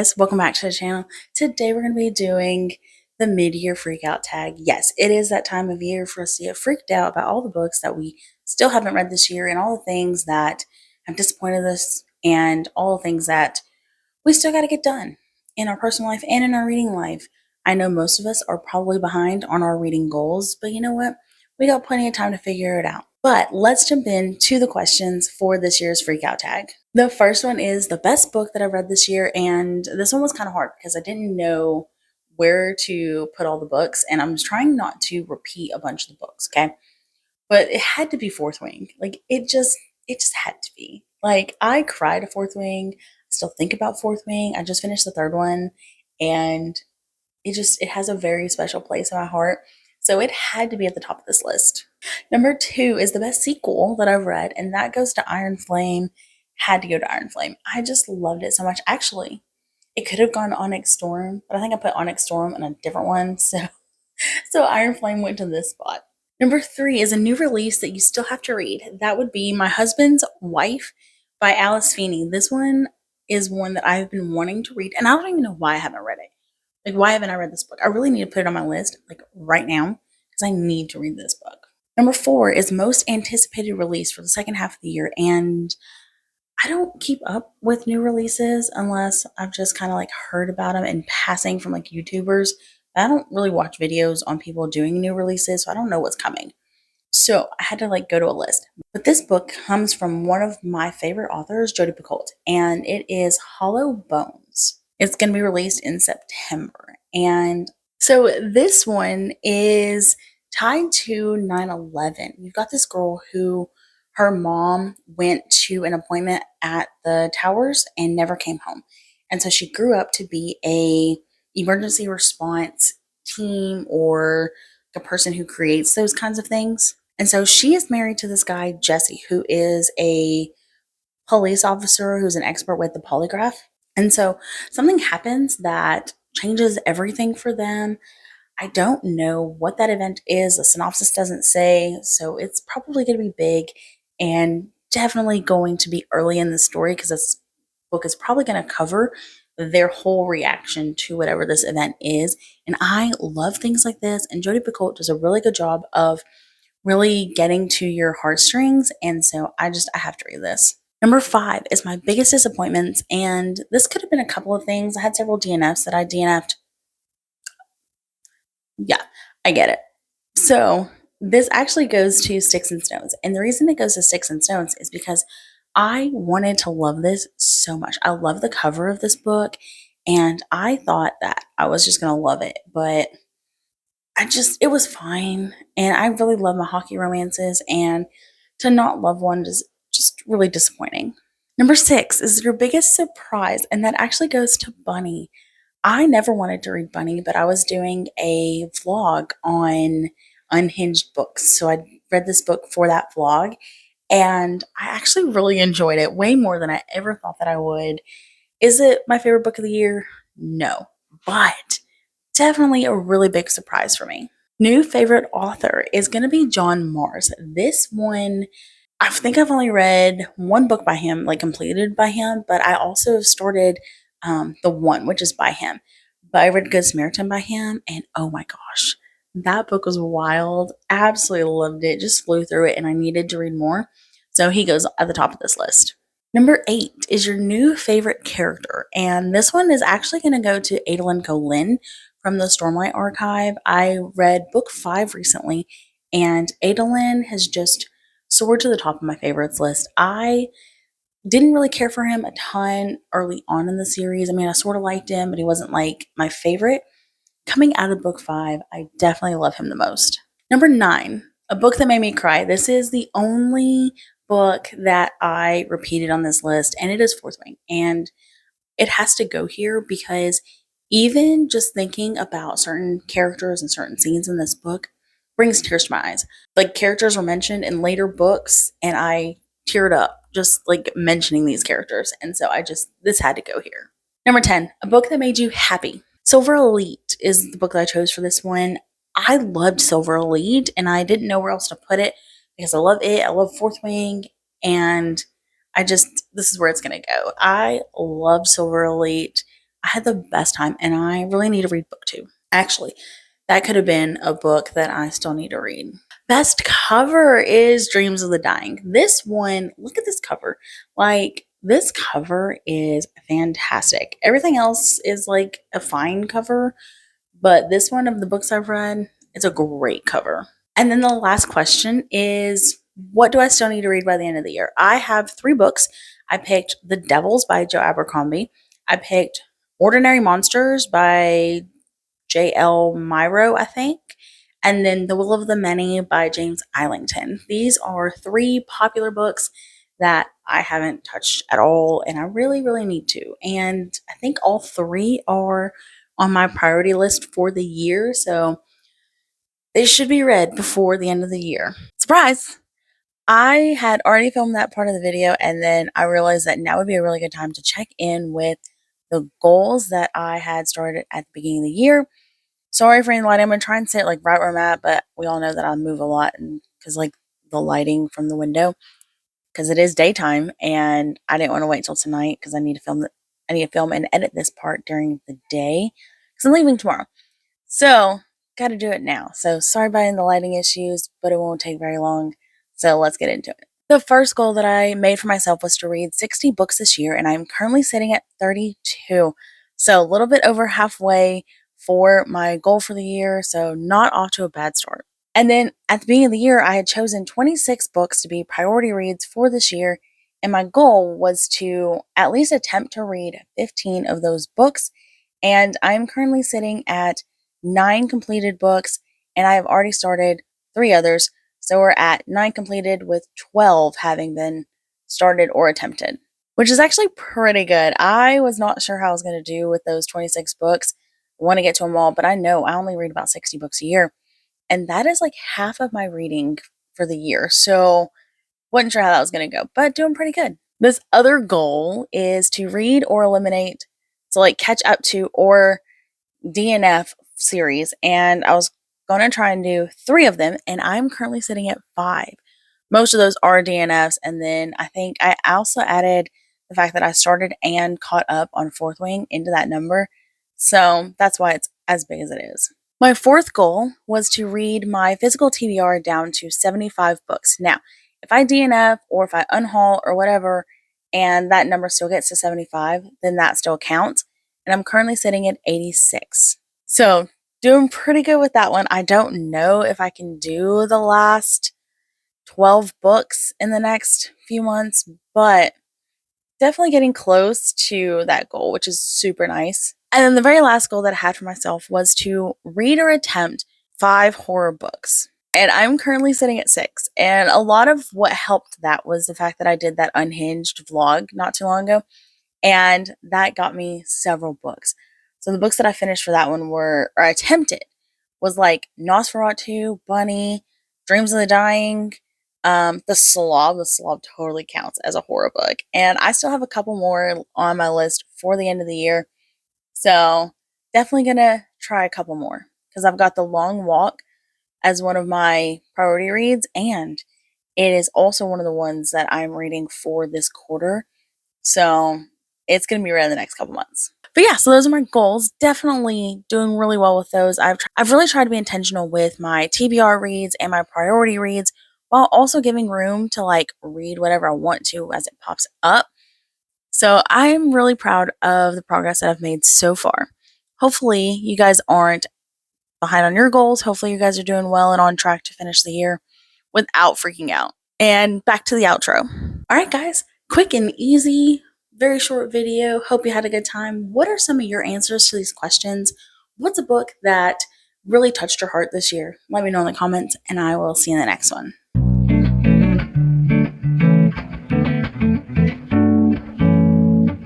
guys, welcome back to the channel. Today we're going to be doing the mid-year freakout tag. Yes, it is that time of year for us to get freaked out about all the books that we still haven't read this year and all the things that have disappointed us and all the things that we still got to get done in our personal life and in our reading life. I know most of us are probably behind on our reading goals, but you know what? We got plenty of time to figure it out. But let's jump into the questions for this year's freakout tag. The first one is the best book that I've read this year, and this one was kind of hard because I didn't know where to put all the books, and I'm trying not to repeat a bunch of the books, okay? But it had to be Fourth Wing. Like it just had to be. Like I cried at Fourth Wing. I still think about Fourth Wing. I just finished the third one, and it has a very special place in my heart. So it had to be at the top of this list. Number 2 is the best sequel that I've read, and that goes to Iron Flame. Had to go to Iron Flame. I just loved it so much. Actually, it could have gone Onyx Storm, but I think I put Onyx Storm in a different one. So Iron Flame went to this spot. Number 3 is a new release that you still have to read. That would be My Husband's Wife by Alice Feeney. This one is one that I've been wanting to read, and I don't even know why I haven't read it. Like, why haven't I read this book? I really need to put it on my list, like right now, because I need to read this book. Number 4 is most anticipated release for the second half of the year, and I don't keep up with new releases unless I've just kind of like heard about them in passing from like YouTubers. I don't really watch videos on people doing new releases, so I don't know what's coming. So I had to like go to a list. But this book comes from one of my favorite authors, Jodi Picoult, and it is Hollow Bones. It's going to be released in September. And so this one is tied to 9/11. You've got this girl who her mom went to an appointment at the towers and never came home. And so she grew up to be a emergency response team or a person who creates those kinds of things. And so she is married to this guy, Jesse, who is a police officer who's an expert with the polygraph. And so something happens that changes everything for them. I don't know what that event is. The synopsis doesn't say. So it's probably going to be big and definitely going to be early in the story because this book is probably going to cover their whole reaction to whatever this event is. And I love things like this. And Jodi Picoult does a really good job of really getting to your heartstrings. And so I have to read this. Number 5 is my biggest disappointments. And this could have been a couple of things. I had several DNFs that I DNF'd. Yeah, I get it. So this actually goes to Sticks and Stones. And the reason it goes to Sticks and Stones is because I wanted to love this so much. I love the cover of this book. And I thought that I was just going to love it. But it was fine. And I really love my hockey romances. And to not love one is just really disappointing. Number 6 is your biggest surprise. And that actually goes to Bunny. I never wanted to read Bunny, but I was doing a vlog on unhinged books. So I read this book for that vlog. And I actually really enjoyed it way more than I ever thought that I would. Is it my favorite book of the year? No. But definitely a really big surprise for me. New favorite author is going to be John Mars. This one, I think I've only read one book by him, like completed by him, but I also have started the one, which is by him. But I read Good Samaritan by him, and oh my gosh, that book was wild. Absolutely loved it. Just flew through it, and I needed to read more. So he goes at the top of this list. Number 8 is your new favorite character, and this one is actually going to go to Adolin Colin from the Stormlight Archive. I read book 5 recently, and Adolin has just soared to the top of my favorites list. I didn't really care for him a ton early on in the series. I mean, I sort of liked him, but he wasn't like my favorite. Coming out of book 5, I definitely love him the most. Number 9, a book that made me cry. This is the only book that I repeated on this list, and it is Fourth Wing. And it has to go here because even just thinking about certain characters and certain scenes in this book brings tears to my eyes. Like, characters were mentioned in later books, and I teared up just like mentioning these characters. And so this had to go here. Number 10, a book that made you happy. Silver Elite is the book that I chose for this one. I loved Silver Elite, and I didn't know where else to put it because I love it. I love Fourth Wing, and this is where it's going to go. I love Silver Elite. I had the best time, and I really need to read book two. Actually, that could have been a book that I still need to read. Best cover is Dreams of the Dying. This one, look at this cover. Like, this cover is fantastic. Everything else is like a fine cover, but this one of the books I've read, it's a great cover. And then the last question is, what do I still need to read by the end of the year? I have three books. I picked The Devils by Joe Abercrombie. I picked Ordinary Monsters by J.L. Myro, I think. And then The Will of the Many by James Islington. These are three popular books that I haven't touched at all, and I really, really need to. And I think all three are on my priority list for the year, so they should be read before the end of the year. Surprise! I had already filmed that part of the video, and then I realized that now would be a really good time to check in with the goals that I had started at the beginning of the year. Sorry for any lighting. I'm gonna try and sit like right where I'm at, but we all know that I move a lot, and because like the lighting from the window, because it is daytime, and I didn't want to wait till tonight because I need to film. I need to film and edit this part during the day because I'm leaving tomorrow. So got to do it now. So sorry about any of the lighting issues, but it won't take very long. So let's get into it. The first goal that I made for myself was to read 60 books this year, and I'm currently sitting at 32. So a little bit over halfway for my goal for the year, so not off to a bad start. And then at the beginning of the year, I had chosen 26 books to be priority reads for this year, and my goal was to at least attempt to read 15 of those books. And I'm currently sitting at 9 completed books, and I have already started 3 others. So we're at 9 completed with 12 having been started or attempted, which is actually pretty good. I was not sure how I was going to do with those 26 books. I want to get to them all, but I know I only read about 60 books a year. And that is like half of my reading for the year. So wasn't sure how that was going to go, but doing pretty good. This other goal is to read or eliminate, so like catch up to or DNF series, and I was going to try and do 3 of them, and I'm currently sitting at 5. Most of those are DNFs, and then I think I also added the fact that I started and caught up on Fourth Wing into that number, so that's why it's as big as it is. My fourth goal was to read my physical TBR down to 75 books. Now, if I DNF or if I unhaul or whatever, and that number still gets to 75, then that still counts, and I'm currently sitting at 86. So, doing pretty good with that one. I don't know if I can do the last 12 books in the next few months, but definitely getting close to that goal, which is super nice. And then the very last goal that I had for myself was to read or attempt 5 horror books. And I'm currently sitting at 6. And a lot of what helped that was the fact that I did that unhinged vlog not too long ago. And that got me several books. So the books that I finished for that one were, or attempted, was like Nosferatu, Bunny, Dreams of the Dying, The Slob. The Slob totally counts as a horror book. And I still have a couple more on my list for the end of the year. So definitely gonna try a couple more because I've got The Long Walk as one of my priority reads, and it is also one of the ones that I'm reading for this quarter. So it's going to be read in the next couple months. But yeah, so those are my goals. Definitely doing really well with those. I've really tried to be intentional with my TBR reads and my priority reads while also giving room to like read whatever I want to as it pops up. So I'm really proud of the progress that I've made so far. Hopefully, you guys aren't behind on your goals. Hopefully, you guys are doing well and on track to finish the year without freaking out. And back to the outro. All right, guys, quick and easy, very short video. Hope you had a good time. What are some of your answers to these questions? What's a book that really touched your heart this year? Let me know in the comments, and I will see you in the next one.